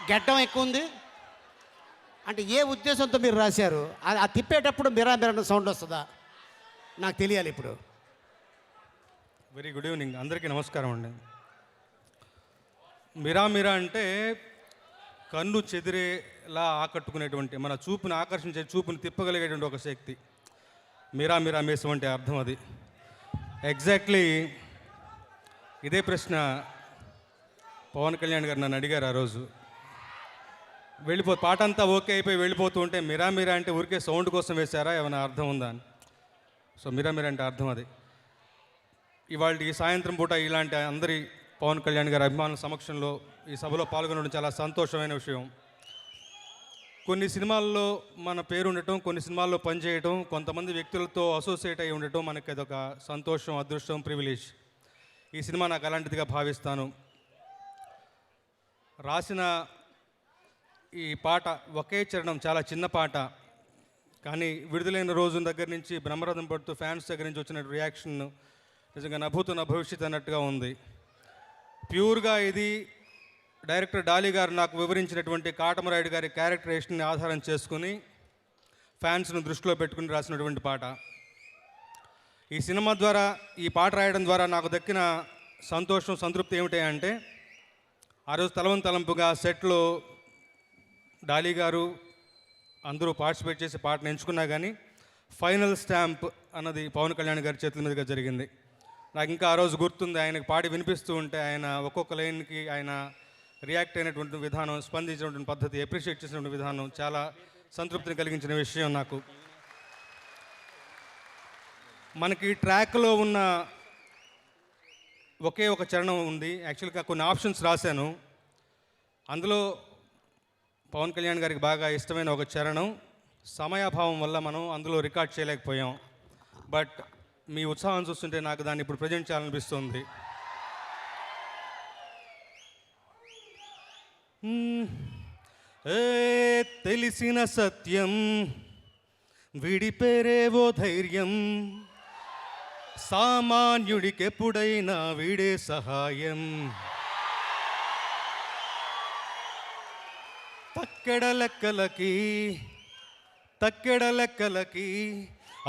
గడ్డం ఎక్కువ ఉంది అంటే ఏ ఉద్దేశంతో మీరు రాశారు? ఆ తిప్పేటప్పుడు మిరా మిరా సౌండ్ వస్తుందా? నాకు తెలియాలి ఇప్పుడు. వెరీ గుడ్ ఈవినింగ్, అందరికీ నమస్కారం అండి. మిరా మిరా అంటే కన్ను చెదిరేలా ఆకట్టుకునేటువంటి, మన చూపుని ఆకర్షించే, చూపుని తిప్పగలిగేటువంటి ఒక శక్తి మిరా మిరా మేసం అంటే అర్థం అది. ఎగ్జాక్ట్లీ ఇదే ప్రశ్న పవన్ కళ్యాణ్ గారు నన్ను అడిగారు ఆ రోజు. పాట అంతా ఓకే అయిపోయి వెళ్ళిపోతూ ఉంటే మిరా మిరా అంటే ఊరికే సౌండ్ కోసం వేశారా, ఏమైనా అర్థం ఉందా అని. సో మిరా మిరా అంటే అర్థం అది. ఇవాళ ఈ సాయంత్రం పూట ఇలాంటి అందరి పవన్ కళ్యాణ్ గారి అభిమానుల సమక్షంలో ఈ సభలో పాల్గొనడం చాలా సంతోషమైన విషయం. కొన్ని సినిమాల్లో మన పేరు ఉండటం, కొన్ని సినిమాల్లో పనిచేయటం, కొంతమంది వ్యక్తులతో అసోసియేట్ అయి ఉండటం మనకి అదొక సంతోషం, అదృష్టం, ప్రివిలేజ్. ఈ సినిమా నాకు అలాంటిదిగా భావిస్తాను. రాసిన ఈ పాట ఒకే చరణం, చాలా చిన్న పాట, కానీ విడుదలైన రోజు దగ్గర నుంచి బ్రహ్మరథం పడుతూ ఫ్యాన్స్ దగ్గర నుంచి వచ్చిన రియాక్షన్ నిజంగా నభూతో నా భవిష్యత్ అన్నట్టుగా ఉంది. ప్యూర్గా ఇది డైరెక్టర్ డాలీ గారు నాకు వివరించినటువంటి కాటమరాయుడు గారి క్యారెక్టరేషన్ని ఆధారం చేసుకుని ఫ్యాన్స్ను దృష్టిలో పెట్టుకుని రాసినటువంటి పాట. ఈ సినిమా ద్వారా, ఈ పాట రాయడం ద్వారా నాకు దక్కిన సంతోషం, సంతృప్తి ఏమిటి అంటే, ఆ రోజు తలంపుగా సెట్లో డాలీ గారు అందరూ పార్టిసిపేట్ చేసి పాటను ఎంచుకున్నా కానీ ఫైనల్ స్టాంప్ అన్నది పవన్ కళ్యాణ్ గారి చేతుల మీదుగా జరిగింది. నాకు ఇంకా ఆ రోజు గుర్తుంది, ఆయనకు పాడి వినిపిస్తూ ఉంటే ఆయన ఒక్కొక్క లైన్కి ఆయన రియాక్ట్ అయినటువంటి విధానం, స్పందించినటువంటి పద్ధతి, అప్రిషియేట్ చేసినటువంటి విధానం చాలా సంతృప్తిని కలిగించిన విషయం నాకు. మనకి ట్రాక్లో ఉన్న ఒకే ఒక చరణం ఉంది. యాక్చువల్గా కొన్ని ఆప్షన్స్ రాశాను. అందులో పవన్ కళ్యాణ్ గారికి బాగా ఇష్టమైన ఒక చరణం, సమయాభావం వల్ల మనం అందులో రికార్డ్ చేయలేకపోయాం. బట్ మీ ఉత్సాహం చూస్తుంటే నాకు దాన్ని ఇప్పుడు ప్రజెంట్ చేయాలనిపిస్తుంది. తెలిసిన సత్యం విడిపేరేవో ధైర్యం, సామాన్యుడికెప్పుడైనా వీడే సహాయం, తక్కెడ లెక్కలకి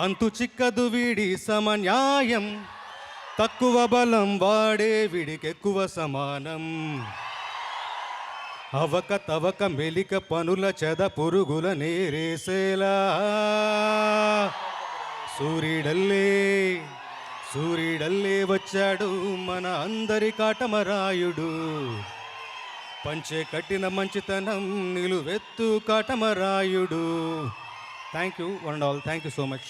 అంతు చిక్కదు వీడి సమన్యాయం, తక్కువ బలం వాడే వీడికెక్కువ సమానం, అవక తవక మెలిక పనుల చెద పురుగుల నేరేసేలా, సూర్యుడల్లే వచ్చాడు మన అందరి కాటమరాయుడు, పంచే కట్టిన మంచితనం నిలువెత్తు Katamarayudu. Thank you one and all, thank you so much.